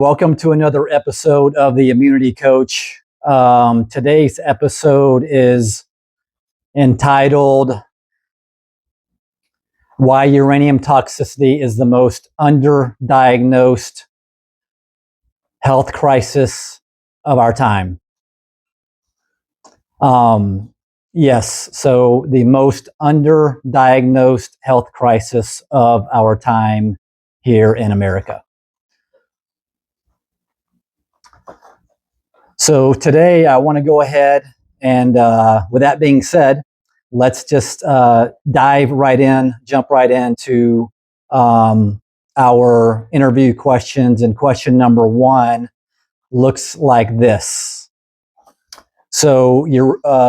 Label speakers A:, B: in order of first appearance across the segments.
A: Welcome to another episode of the Immunity Coach. Today's episode is entitled Why Uranium Toxicity is the Most Underdiagnosed Health Crisis of Our Time. Yes, so the most underdiagnosed health crisis of our time here in America. So today I want to go ahead and with that being said, let's just dive right in, jump right into our interview questions. And question number one looks like this. So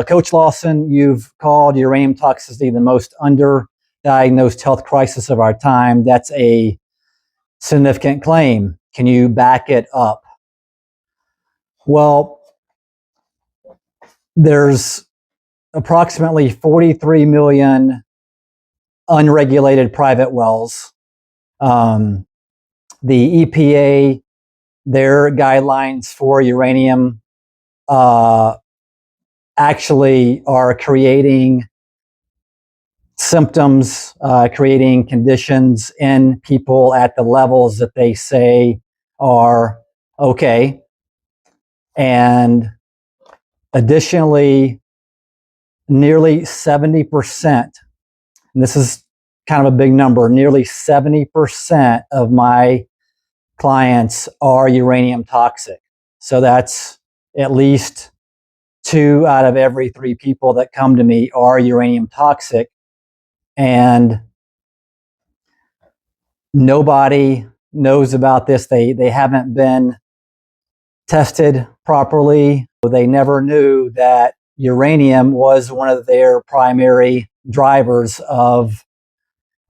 A: Coach Lawson, you've called uranium toxicity the most underdiagnosed health crisis of our time. That's a significant claim. Can you back it up? Well, there's approximately 43 million unregulated private wells. The EPA, their guidelines for uranium actually are creating symptoms, creating conditions in people at the levels that they say are okay. And additionally, nearly 70%, and this is kind of a big number, nearly 70% of my clients are uranium toxic. So that's at least 2 out of every 3 people that come to me are uranium toxic. And nobody knows about this. They haven't been tested properly. They never knew that uranium was one of their primary drivers of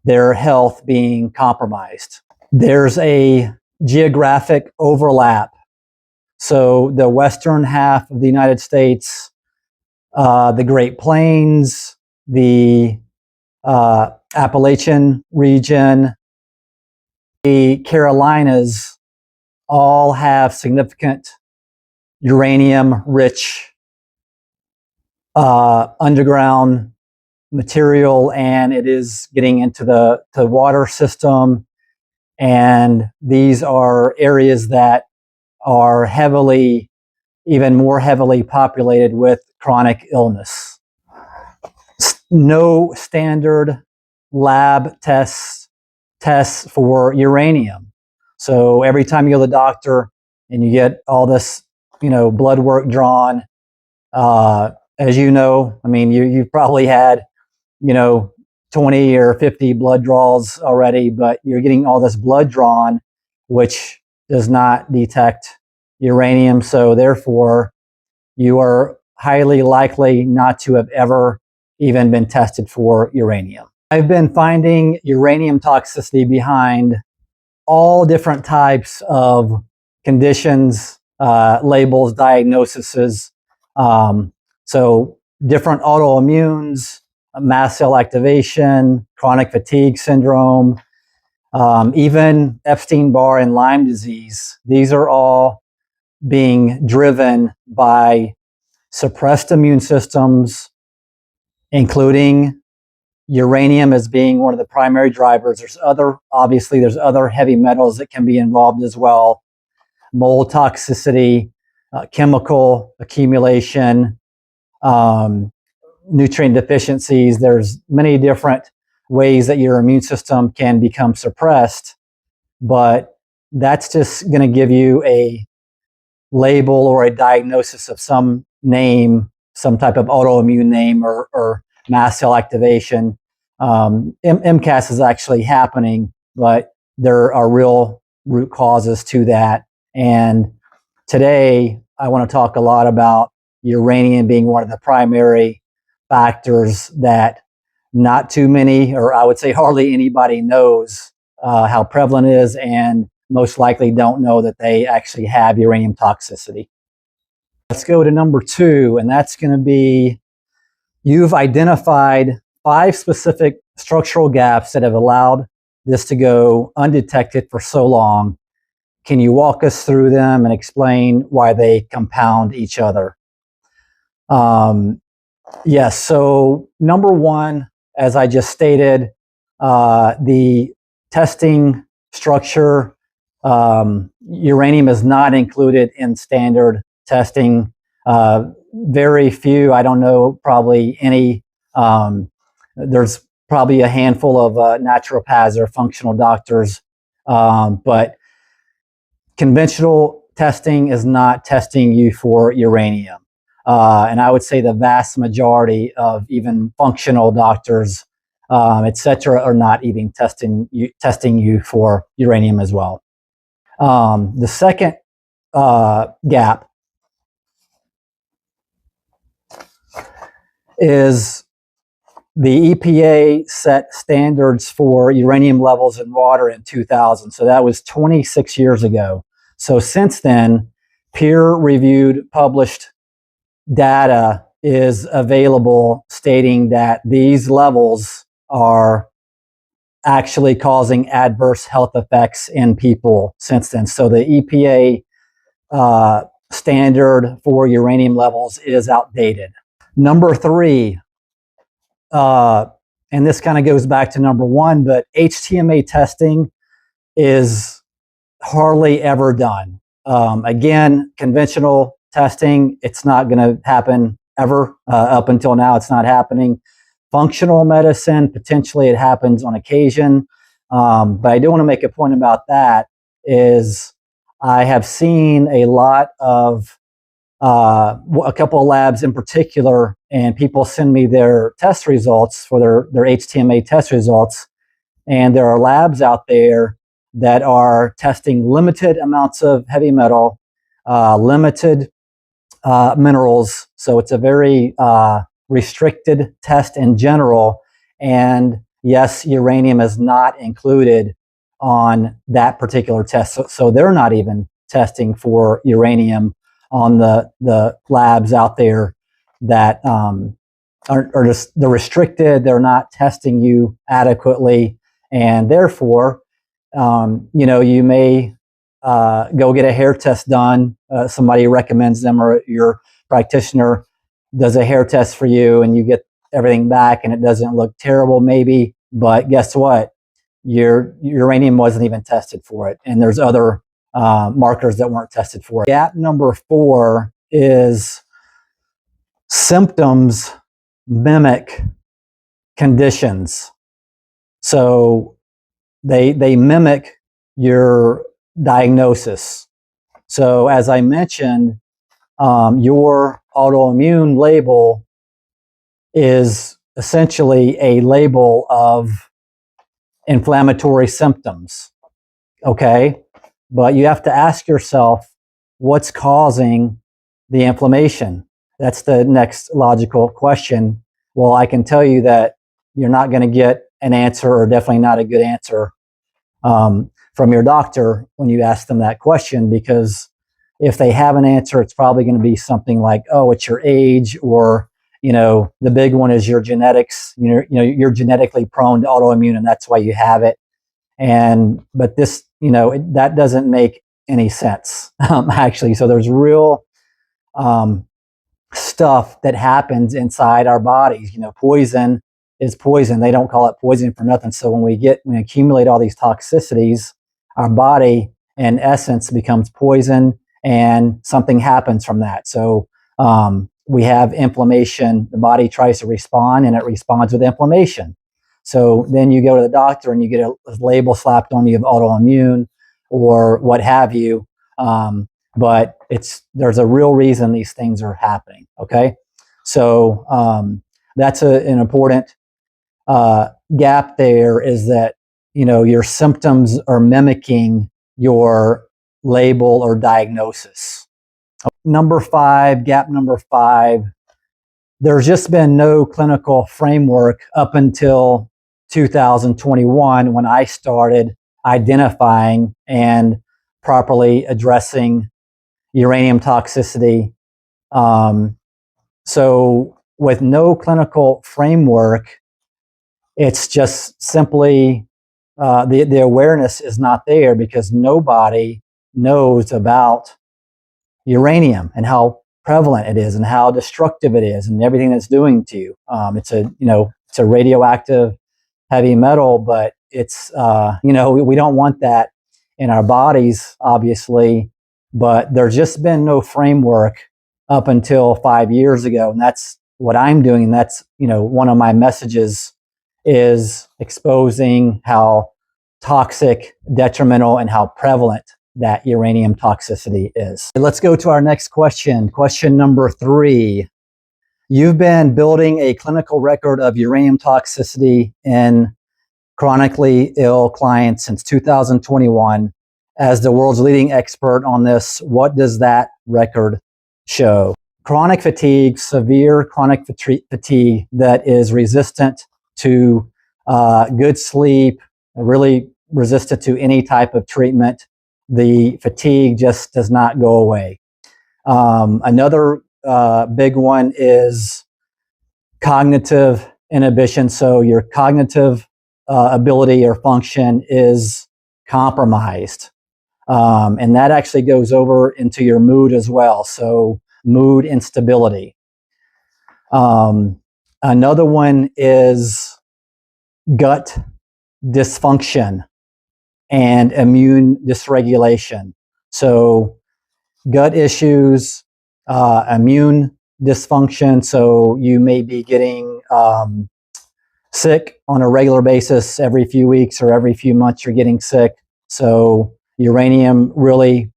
A: their health being compromised. There's a geographic overlap. So the western half of the United States, the Great Plains, the Appalachian region, the Carolinas all have significant uranium-rich underground material, and it is getting into the water system. And these are areas that are even more heavily populated with chronic illness. No standard lab tests for uranium. So every time you go to the doctor and you get all this, blood work drawn, as you know, I mean, you've probably had, 20 or 50 blood draws already, but you're getting all this blood drawn, which does not detect uranium. So therefore, you are highly likely not to have ever even been tested for uranium. I've been finding uranium toxicity behind all different types of conditions, labels, diagnoses. So different autoimmunes, mast cell activation, chronic fatigue syndrome, even Epstein-Barr and Lyme disease. These are all being driven by suppressed immune systems, including uranium as being one of the primary drivers. There's other heavy metals that can be involved as well. Mold toxicity, chemical accumulation, nutrient deficiencies. There's many different ways that your immune system can become suppressed, but that's just going to give you a label or a diagnosis of some name, some type of autoimmune name or mast cell activation. MCAS is actually happening, but there are real root causes to that. And today I want to talk a lot about uranium being one of the primary factors that not too many, or I would say hardly anybody knows how prevalent it is, and most likely don't know that they actually have uranium toxicity. Let's go to number 2, and that's going to be, you've identified 5 specific structural gaps that have allowed this to go undetected for so long. Can you walk us through them and explain why they compound each other? Yes. So number one, as I just stated, the testing structure, uranium is not included in standard testing. Very few, I don't know, probably any. There's probably a handful of naturopaths or functional doctors, but conventional testing is not testing you for uranium. And I would say the vast majority of even functional doctors, et cetera, are not even testing you for uranium as well. The second gap is the EPA set standards for uranium levels in water in 2000. So that was 26 years ago. So since then, peer-reviewed, published data is available stating that these levels are actually causing adverse health effects in people since then. So the EPA standard for uranium levels is outdated. Number three, and this kind of goes back to number one, but HTMA testing is hardly ever done. Again, conventional testing, it's not going to happen ever. Up until now, it's not happening. Functional medicine, potentially it happens on occasion. But I do want to make a point about that is I have seen a lot of a couple of labs in particular, and people send me their test results for their HTMA test results. And there are labs out there that are testing limited amounts of heavy metal, limited minerals. So it's a very restricted test in general. And yes, uranium is not included on that particular test. So they're not even testing for uranium on the labs out there that are just, they're restricted. They're not testing you adequately. And therefore, you may go get a hair test done. Somebody recommends them, or your practitioner does a hair test for you, and you get everything back, and it doesn't look terrible, maybe. But guess what? Your uranium wasn't even tested for it, and there's other markers that weren't tested for it. Gap number 4 is symptoms mimic conditions. So they mimic your diagnosis. So as I mentioned, your autoimmune label is essentially a label of inflammatory symptoms, okay? But you have to ask yourself, what's causing the inflammation? That's the next logical question. Well, I can tell you that you're not going to get an answer, or definitely not a good answer, from your doctor when you ask them that question, because if they have an answer, it's probably going to be something like, oh, it's your age, or, the big one is your genetics. You're genetically prone to autoimmune, and that's why you have it. But this, that doesn't make any sense, actually. So there's real stuff that happens inside our bodies. Poison is poison. They don't call it poison for nothing. So when we accumulate all these toxicities, our body, in essence, becomes poison, and something happens from that. So we have inflammation. The body tries to respond, and it responds with inflammation. So then you go to the doctor and you get a label slapped on you of autoimmune or what have you. But there's a real reason these things are happening. Okay. So that's an important gap there, is that, your symptoms are mimicking your label or diagnosis. Gap number 5, there's just been no clinical framework up until 2021, when I started identifying and properly addressing uranium toxicity. So with no clinical framework, it's just simply the awareness is not there, because nobody knows about uranium and how prevalent it is and how destructive it is and everything that's doing to you. It's a radioactive heavy metal, but it's we don't want that in our bodies, obviously. But there's just been no framework up until 5 years ago, and that's what I'm doing. And that's one of my messages is exposing how toxic, detrimental, and how prevalent that uranium toxicity is. Let's go to our next question. Question number 3. You've been building a clinical record of uranium toxicity in chronically ill clients since 2021. As the world's leading expert on this, what does that record show? Chronic fatigue, severe chronic fatigue that is resistant to good sleep, really resistant to any type of treatment. The fatigue just does not go away. Another big one is cognitive inhibition. So your cognitive ability or function is compromised. And that actually goes over into your mood as well. So mood instability. Another one is gut dysfunction and immune dysregulation. So gut issues, immune dysfunction. So you may be getting sick on a regular basis every few weeks or every few months you're getting sick. So uranium really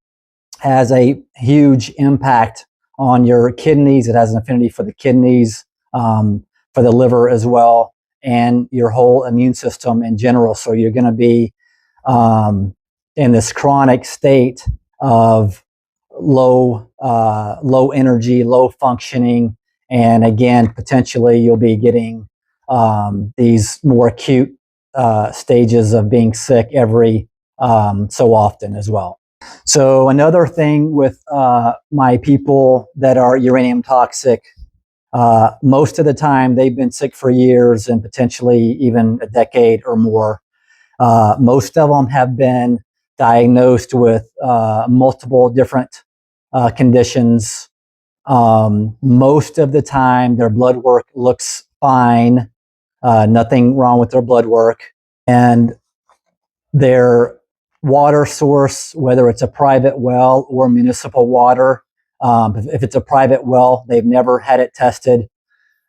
A: has a huge impact on your kidneys. It has an affinity for the kidneys, for the liver as well, and your whole immune system in general. So you're going to be in this chronic state of low energy, low functioning, and again, potentially you'll be getting these more acute stages of being sick every so often as well. So another thing with my people that are uranium toxic, most of the time they've been sick for years and potentially even a decade or more. Most of them have been diagnosed with multiple different conditions. Most of the time their blood work looks fine. Nothing wrong with their blood work. And their water source, whether it's a private well or municipal water, if it's a private well, they've never had it tested.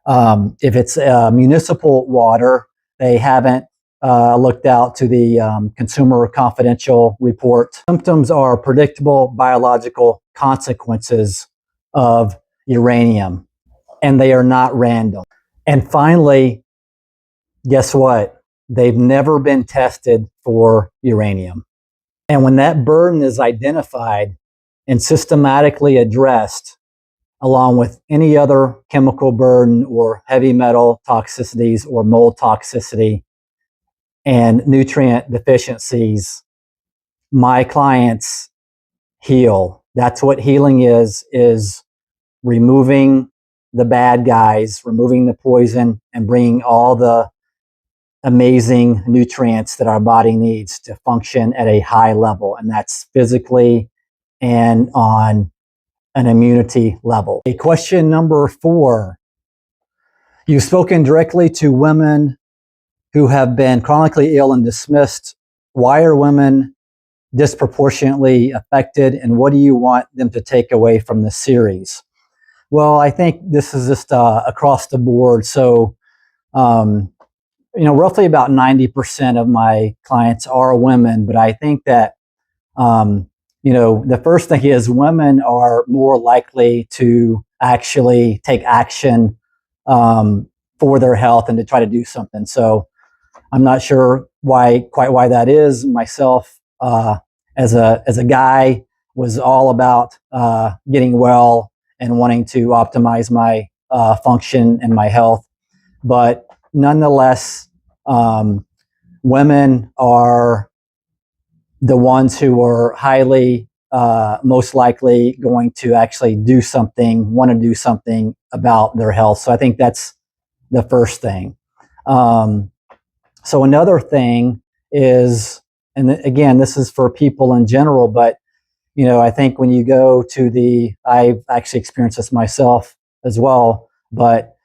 A: If it's municipal water, they haven't looked out to the Consumer Confidential report. Symptoms are predictable biological consequences of uranium, and they are not random. And finally, guess what? They've never been tested for uranium. And when that burden is identified and systematically addressed, along with any other chemical burden or heavy metal toxicities or mold toxicity and nutrient deficiencies, my clients heal. That's what healing is removing the bad guys, removing the poison, and bringing all the amazing nutrients that our body needs to function at a high level. And that's physically and on an immunity level. Question number 4. You've spoken directly to women who have been chronically ill and dismissed. Why are women disproportionately affected, and what do you want them to take away from the series? Well, I think this is just across the board. So, roughly about 90% of my clients are women, but I think that, the first thing is women are more likely to actually take action for their health and to try to do something. So I'm not sure quite why that is. Myself, as a guy, was all about getting well and wanting to optimize my function and my health. But nonetheless, women are the ones who are highly, most likely going to actually want to do something about their health. So I think that's the first thing. So another thing is, and again, this is for people in general, but I think when you go to I've actually experienced this myself as well, but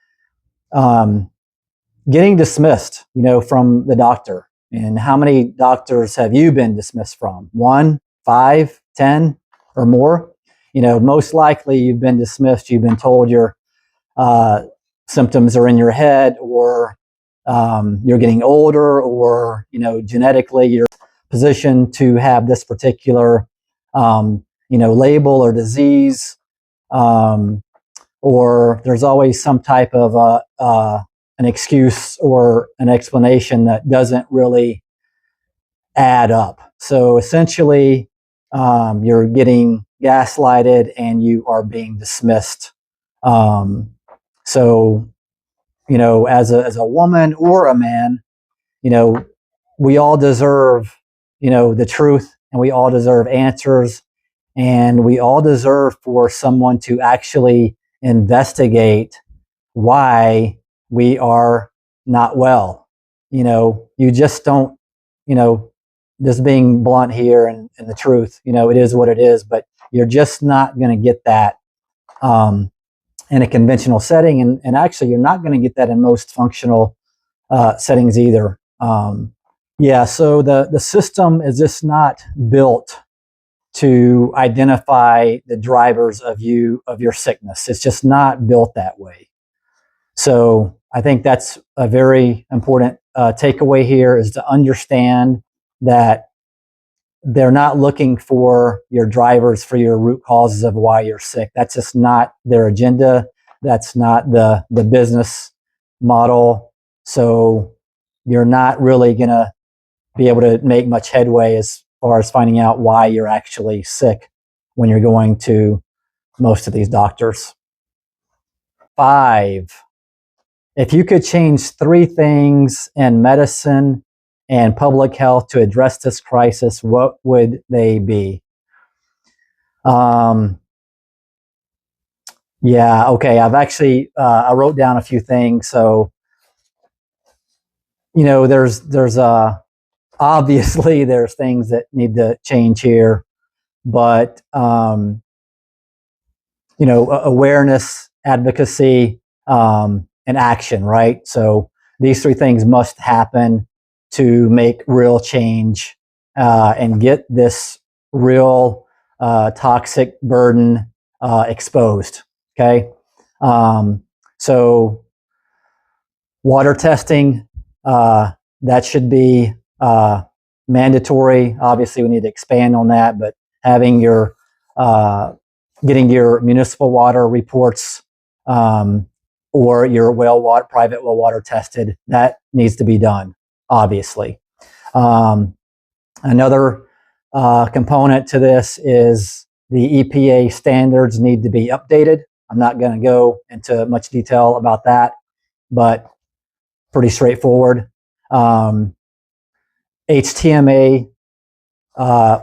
A: getting dismissed, from the doctor. And how many doctors have you been dismissed from? 1, 5, 10, or more? Most likely you've been dismissed. You've been told your symptoms are in your head, or you're getting older, or genetically you're positioned to have this particular label or disease, or there's always some type of an excuse or an explanation that doesn't really add up. So essentially, you're getting gaslighted and you are being dismissed. So, as a woman or a man, we all deserve, the truth, and we all deserve answers, and we all deserve for someone to actually investigate why we are not well. You just don't, just being blunt here, and the truth, it is what it is, but you're just not going to get that in a conventional setting. And actually, you're not going to get that in most functional settings either. Yeah, so the system is just not built to identify the drivers of your sickness. It's just not built that way. So I think that's a very important takeaway here, is to understand that they're not looking for your drivers for your root causes of why you're sick. That's just not their agenda. That's not the business model. So you're not really going to be able to make much headway as far as finding out why you're actually sick when you're going to most of these doctors. 5, if you could change 3 things in medicine and public health to address this crisis, what would they be? Yeah, okay. I've actually I wrote down a few things. So there's obviously there's things that need to change here, but awareness, advocacy, and action, right? So these 3 things must happen to make real change and get this real toxic burden exposed. Okay. So water testing, that should be mandatory. Obviously, we need to expand on that, but having your getting your municipal water reports or your private well water tested, that needs to be done, obviously. Another component to this is the EPA standards need to be updated. I'm not going to go into much detail about that, but pretty straightforward. HTMA,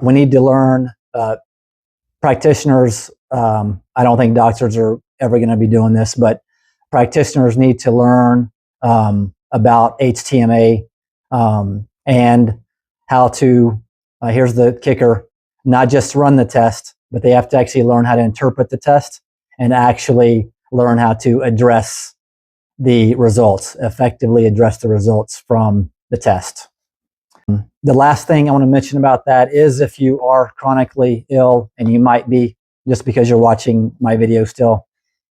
A: we need to learn. Practitioners, I don't think doctors are ever going to be doing this, but practitioners need to learn about HTMA and how to, here's the kicker, not just run the test, but they have to actually learn how to interpret the test and actually learn how to address the results, effectively address the results from the test. The last thing I want to mention about that is, if you are chronically ill, and you might be just because you're watching my video still,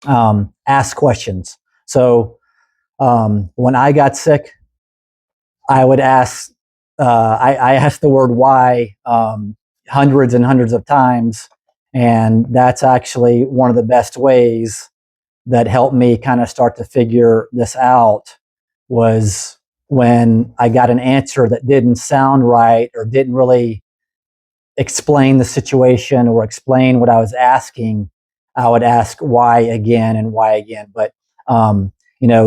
A: ask questions. So when I got sick, I would ask, I asked the word why hundreds and hundreds of times, and that's actually one of the best ways that helped me kind of start to figure this out, was when I got an answer that didn't sound right or didn't really explain the situation or explain what I was asking, I would ask why again and why again. But,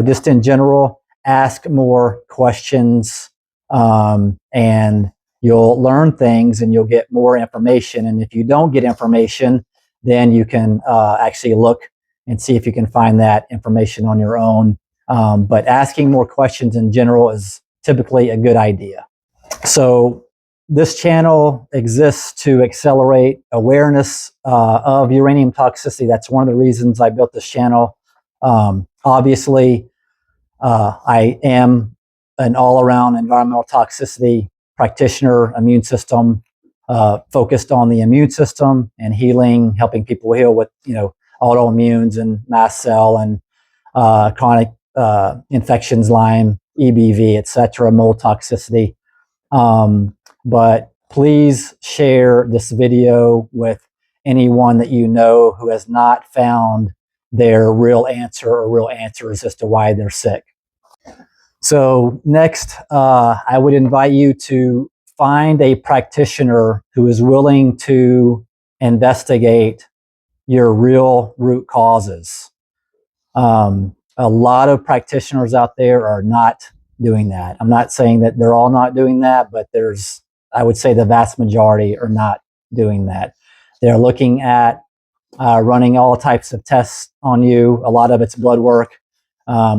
A: just in general, ask more questions and you'll learn things and you'll get more information. And if you don't get information, then you can actually look and see if you can find that information on your own. But asking more questions in general is typically a good idea. So this channel exists to accelerate awareness of uranium toxicity. That's one of the reasons I built this channel. Obviously, I am an all-around environmental toxicity practitioner, immune system, focused on the immune system and healing, helping people heal with, autoimmunes and mast cell and chronic infections, Lyme, EBV, etc., mold toxicity. But please share this video with anyone that you know who has not found their real answer or real answers as to why they're sick. So next, I would invite you to find a practitioner who is willing to investigate your real root causes. A lot of practitioners out there are not doing that. I'm not saying that they're all not doing that, but I would say the vast majority are not doing that. They're looking at running all types of tests on you. A lot of it's blood work,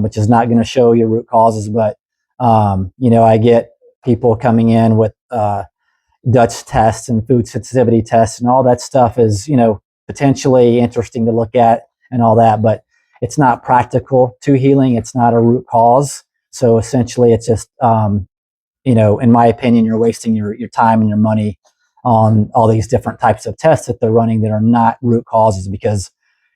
A: which is not going to show your root causes. But, I get people coming in with Dutch tests and food sensitivity tests, and all that stuff is, potentially interesting to look at and all that. But it's not practical to healing. It's not a root cause. So essentially, it's just, in my opinion, you're wasting your time and your money on all these different types of tests that they're running that are not root causes, because,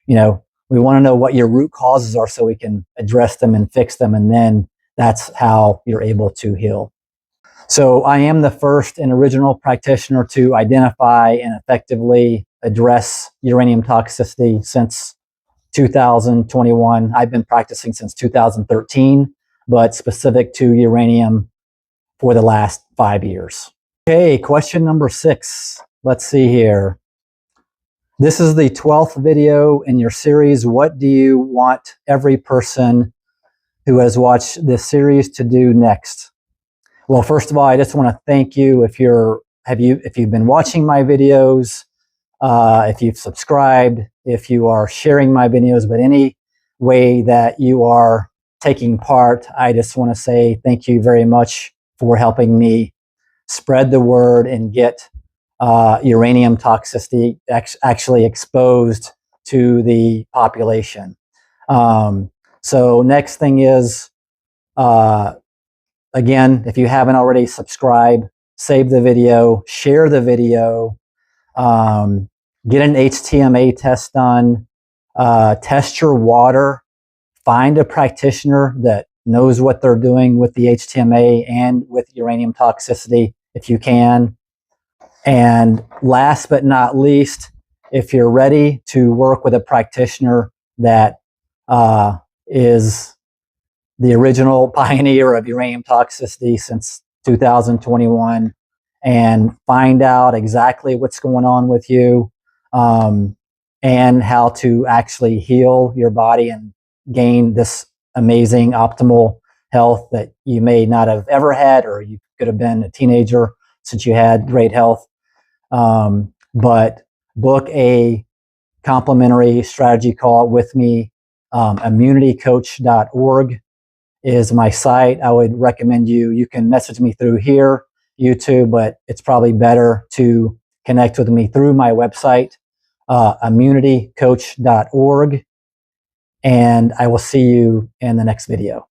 A: we want to know what your root causes are so we can address them and fix them. And then that's how you're able to heal. So I am the first and original practitioner to identify and effectively address uranium toxicity since 2021. I've been practicing since 2013, but specific to uranium for the last 5 years. Okay, question number 6. Let's see here. This is the 12th video in your series. What do you want every person who has watched this series to do next? Well, first of all, I just want to thank you if you've been watching my videos, if you've subscribed, if you are sharing my videos, but any way that you are taking part, I just want to say thank you very much for helping me spread the word and get uranium toxicity actually exposed to the population. So next thing is, again, if you haven't already subscribed, save the video, share the video, get an HTMA test done, test your water, find a practitioner that knows what they're doing with the HTMA and with uranium toxicity if you can. And last but not least, if you're ready to work with a practitioner that is the original pioneer of uranium toxicity since 2021, and find out exactly what's going on with you, and how to actually heal your body and gain this amazing optimal health that you may not have ever had, or you could have been a teenager since you had great health. But book a complimentary strategy call with me. Immunitycoach.org is my site. I would recommend you can message me through here, YouTube, but it's probably better to connect with me through my website, immunitycoach.org. And I will see you in the next video.